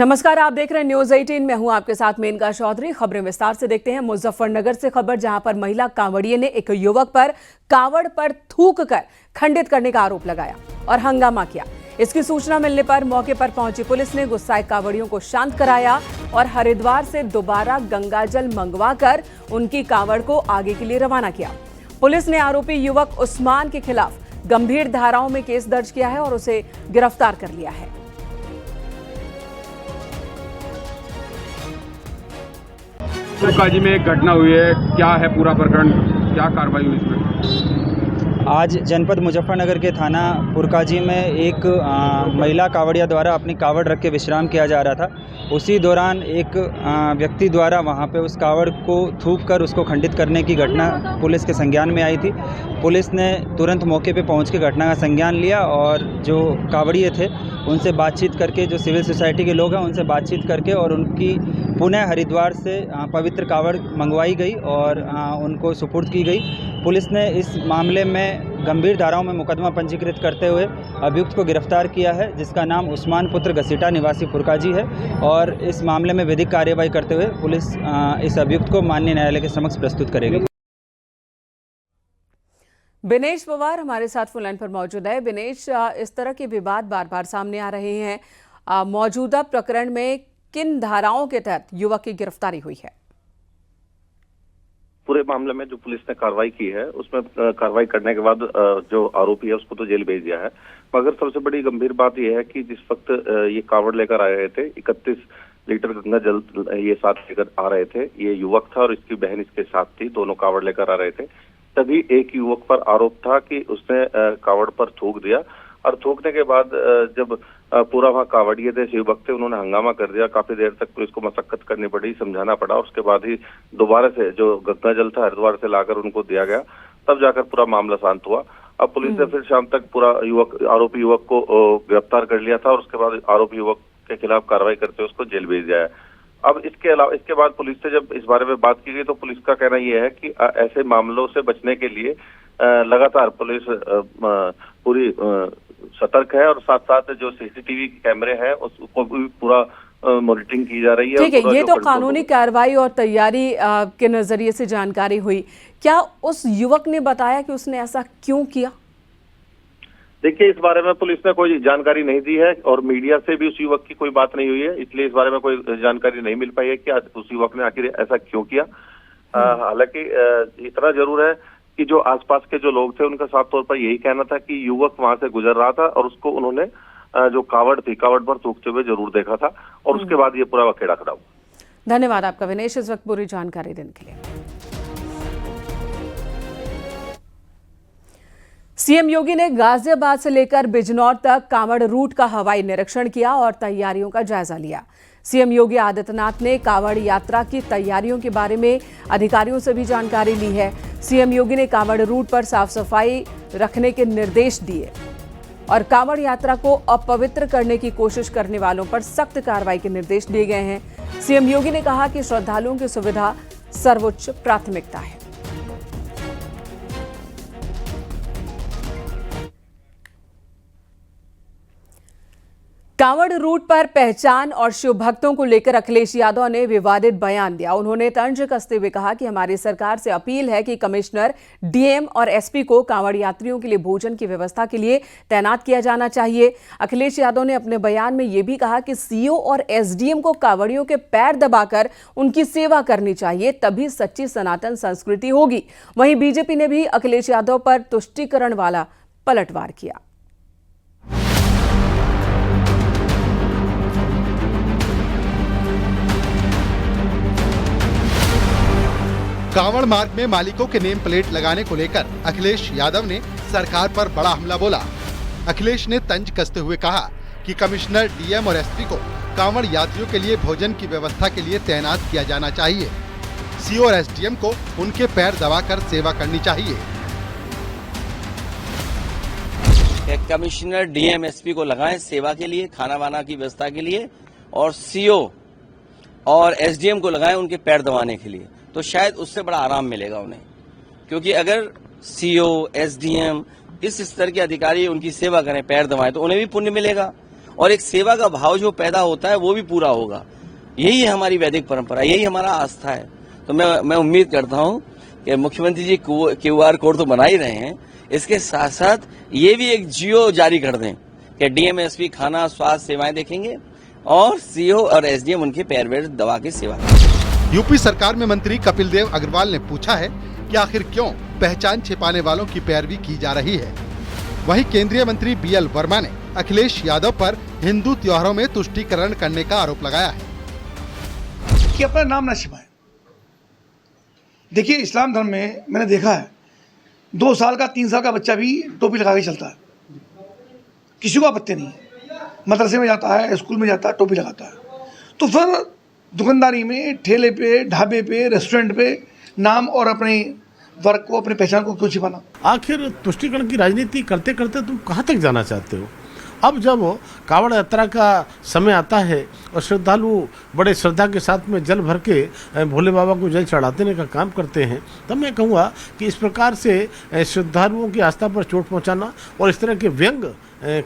नमस्कार, आप देख रहे हैं न्यूज 18। मैं हूं आपके साथ मेनका चौधरी। खबरें विस्तार से देखते हैं। मुजफ्फरनगर से खबर, जहां पर महिला कांवड़िये ने एक युवक पर कावड़ पर थूक कर खंडित करने का आरोप लगाया और हंगामा किया। इसकी सूचना मिलने पर मौके पर पहुंची पुलिस ने गुस्साए कांवड़ियों को शांत कराया और हरिद्वार से दोबारा गंगाजल मंगवाकर उनकी कांवड़ को आगे के लिए रवाना किया। पुलिस ने आरोपी युवक उस्मान के खिलाफ गंभीर धाराओं में केस दर्ज किया है और उसे गिरफ्तार कर लिया है। पुरकाजी में एक घटना हुई है, क्या है पूरा प्रकरण, क्या कार्रवाई हुई इसमें? आज जनपद मुजफ्फरनगर के थाना पुरकाजी में एक महिला कावड़िया द्वारा अपनी कावड़ रख के विश्राम किया जा रहा था। उसी दौरान एक व्यक्ति द्वारा वहां पे उस कावड़ को थूक कर उसको खंडित करने की घटना पुलिस के संज्ञान में आई थी। पुलिस ने तुरंत मौके पे पहुंच के घटना का संज्ञान लिया और जो कावड़िए थे उनसे बातचीत करके, जो सिविल सोसाइटी के लोग हैं उनसे बातचीत करके और उनकी पुनः हरिद्वार से पवित्र कावड़ मंगवाई गई और उनको सुपुर्द की गई। पुलिस ने इस मामले में गंभीर धाराओं में मुकदमा पंजीकृत करते हुए अभियुक्त को गिरफ्तार किया है, जिसका नाम उस्मान पुत्र घसीटा निवासी पुरकाजी है। और इस मामले में विधिक कार्रवाई करते हुए पुलिस इस अभियुक्त को माननीय न्यायालय के समक्ष प्रस्तुत करेगी। बिनेश पवार हमारे साथ फोन लाइन पर मौजूद है। बिनेश, इस तरह के विवाद बार बार सामने आ रहे हैं। मौजूदा प्रकरण में किन धाराओं के तहत युवक की गिरफ्तारी हुई है? पूरे मामले में जो पुलिस ने कार्रवाई की है उसमें कार्रवाई करने के बाद जो आरोपी है उसको तो जेल भेज दिया है। मगर सबसे बड़ी गंभीर बात यह है कि जिस वक्त ये कावड़ लेकर आए थे, 31 लीटर गंगा जल ये साथ लेकर आ रहे थे। ये युवक था और इसकी बहन इसके साथ थी, दोनों कावड़ लेकर आ रहे थे। तभी एक युवक पर आरोप था कि उसने कावड़ पर थूक दिया और थूकने के बाद जब पूरा वहाँ कावड़िए थे, युवक थे, उन्होंने हंगामा कर दिया। काफी देर तक पुलिस को मशक्कत करनी पड़ी, समझाना पड़ा। उसके बाद ही दोबारा से जो गंगा जल था हरिद्वार से लाकर उनको दिया गया, तब जाकर पूरा मामला शांत हुआ। अब पुलिस ने फिर शाम तक पूरा आरोपी युवक को गिरफ्तार कर लिया था और उसके बाद आरोपी युवक के खिलाफ कार्रवाई करते हुए उसको जेल भेज दिया है। अब इसके बाद पुलिस से जब इस बारे में बात की गई तो पुलिस का कहना यह है कि ऐसे मामलों से बचने के लिए लगातार पुलिस पूरी सतर्क है और साथ साथ जो सीसीटीवी कैमरे हैं उसको भी पूरा मॉनिटरिंग की जा रही है। ठीक है, ये तो कानूनी कार्रवाई और तैयारी के नजरिए से जानकारी हुई। क्या उस युवक ने बताया कि उसने ऐसा क्यों किया? देखिए, इस बारे में पुलिस ने कोई जानकारी नहीं दी है और मीडिया से भी उस युवक की कोई बात नहीं हुई है, इसलिए इस बारे में कोई जानकारी नहीं मिल पाई है कि उस युवक ने आखिर ऐसा क्यों किया। हालांकि इतना जरूर है कि जो आसपास के जो लोग थे उनका साफ तौर पर यही कहना था कि युवक वहां से गुजर रहा था और उसको उन्होंने जो कावड़ थी, कावड़ पर थूकते हुए जरूर देखा था और उसके बाद ये पूरा खेड़ा खड़ा हुआ। धन्यवाद आपका विनेश, इस वक्त पूरी जानकारी देने के लिए। सीएम योगी ने गाजियाबाद से लेकर बिजनौर तक कांवड़ रूट का हवाई निरीक्षण किया और तैयारियों का जायजा लिया। सीएम योगी आदित्यनाथ ने कांवड़ यात्रा की तैयारियों के बारे में अधिकारियों से भी जानकारी ली है। सीएम योगी ने कांवड़ रूट पर साफ सफाई रखने के निर्देश दिए और कांवड़ यात्रा को अपवित्र करने की कोशिश करने वालों पर सख्त कार्रवाई के निर्देश दिए गए हैं। सीएम योगी ने कहा कि श्रद्धालुओं की सुविधा सर्वोच्च प्राथमिकता है। कांवड़ रूट पर पहचान और शिव भक्तों को लेकर अखिलेश यादव ने विवादित बयान दिया। उन्होंने तंज कसते हुए कहा कि हमारी सरकार से अपील है कि कमिश्नर, डीएम और एसपी को कांवड़ यात्रियों के लिए भोजन की व्यवस्था के लिए तैनात किया जाना चाहिए। अखिलेश यादव ने अपने बयान में यह भी कहा कि सीओ और एसडीएम को कांवड़ियों के पैर दबाकर उनकी सेवा करनी चाहिए, तभी सच्ची सनातन संस्कृति होगी। वहीं बीजेपी ने भी अखिलेश यादव पर तुष्टीकरण वाला पलटवार किया। कांवड़ मार्ग में मालिकों के नेम प्लेट लगाने को लेकर अखिलेश यादव ने सरकार पर बड़ा हमला बोला। अखिलेश ने तंज कसते हुए कहा कि कमिश्नर, डीएम और एसपी को कांवड़ यात्रियों के लिए भोजन की व्यवस्था के लिए तैनात किया जाना चाहिए। सीओ और एसडीएम को उनके पैर दबाकर सेवा करनी चाहिए। कमिश्नर, डीएम, एसपी को लगाएं सेवा के लिए, खाना वाना की व्यवस्था के लिए, और सीओ और एसडीएम को लगाएं उनके पैर दबाने के लिए, तो शायद उससे बड़ा आराम मिलेगा उन्हें। क्योंकि अगर सीओ, एसडीएम इस स्तर के अधिकारी उनकी सेवा करें, पैर दबाएं, तो उन्हें भी पुण्य मिलेगा और एक सेवा का भाव जो पैदा होता है वो भी पूरा होगा। यही है हमारी वैदिक परंपरा, यही हमारा आस्था है। तो मैं उम्मीद करता हूँ कि मुख्यमंत्री जी QR कोड तो बना ही रहे हैं, इसके साथ साथ ये भी एक जियो जारी कर दें कि DM SP खाना स्वास्थ्य सेवाएं देखेंगे और CO और SDM उनके पैरवेर दवा की सेवा। यूपी सरकार में मंत्री कपिल देव अग्रवाल ने पूछा है कि आखिर क्यों पहचान छिपाने वालों की पैरवी की जा रही है। वहीं केंद्रीय मंत्री BL वर्मा ने अखिलेश यादव पर हिंदू त्योहारों में तुष्टीकरण करने का आरोप लगाया है कि अपना नाम न छिपाए। देखिए, इस्लाम धर्म में मैंने देखा है 2 साल का 3 साल का बच्चा भी टोपी लगा के चलता है, किसी को आपत्ति नहीं है। मदरसे में जाता है, स्कूल में जाता है, टोपी लगाता है। तो फिर दुकानदारी में, ठेले पे, ढाबे पे, रेस्टोरेंट पे नाम और अपने वर्ग को, अपनी पहचान को क्यों छिपाना? आखिर तुष्टीकरण की राजनीति करते करते तुम कहाँ तक जाना चाहते हो? अब जब कावड़ यात्रा का समय आता है और श्रद्धालु बड़े श्रद्धा के साथ में जल भर के भोले बाबा को जल चढ़ाने का काम करते हैं, तब मैं कहूँगा कि इस प्रकार से श्रद्धालुओं की आस्था पर चोट पहुँचाना और इस तरह के व्यंग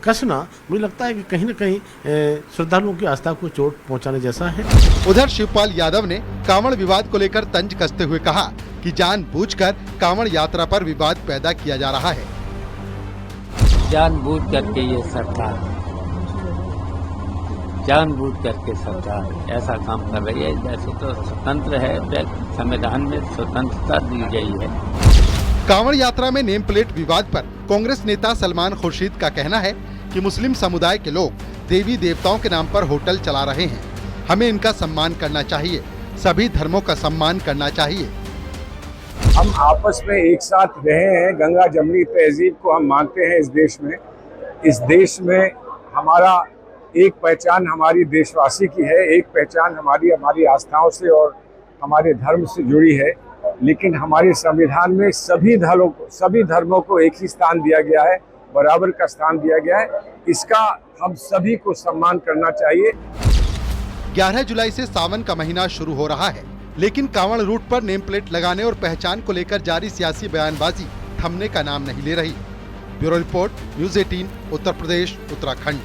कसना, मुझे लगता है कि कहीं न कहीं श्रद्धालुओं की आस्था को चोट पहुँचाने जैसा है। उधर शिवपाल यादव ने कांवड़ विवाद को लेकर तंज कसते हुए कहा कि जानबूझकर कांवड़ यात्रा पर विवाद पैदा किया जा रहा है। जानबूझ करके ये सरकार ऐसा काम कर रही है। जैसे तो स्वतंत्र है, संविधान में स्वतंत्रता दी गई है। कांवड़ यात्रा में नेम प्लेट विवाद पर कांग्रेस नेता सलमान खुर्शीद का कहना है कि मुस्लिम समुदाय के लोग देवी देवताओं के नाम पर होटल चला रहे हैं, हमें इनका सम्मान करना चाहिए, सभी धर्मों का सम्मान करना चाहिए। हम आपस में एक साथ रहे हैं, गंगा जमनी तहजीब को हम मानते हैं इस देश में। इस देश में हमारा एक पहचान हमारी देशवासी की है, एक पहचान हमारी आस्थाओं से और हमारे धर्म से जुड़ी है। लेकिन हमारे संविधान में सभी धर्मों को एक ही स्थान दिया गया है, बराबर का स्थान दिया गया है। इसका हम सभी को सम्मान करना चाहिए। 11 जुलाई से सावन का महीना शुरू हो रहा है, लेकिन कांवड़ रूट पर नेम प्लेट लगाने और पहचान को लेकर जारी सियासी बयानबाजी थमने का नाम नहीं ले रही। Bureau report, news 18, Uttar Pradesh, Uttarakhand.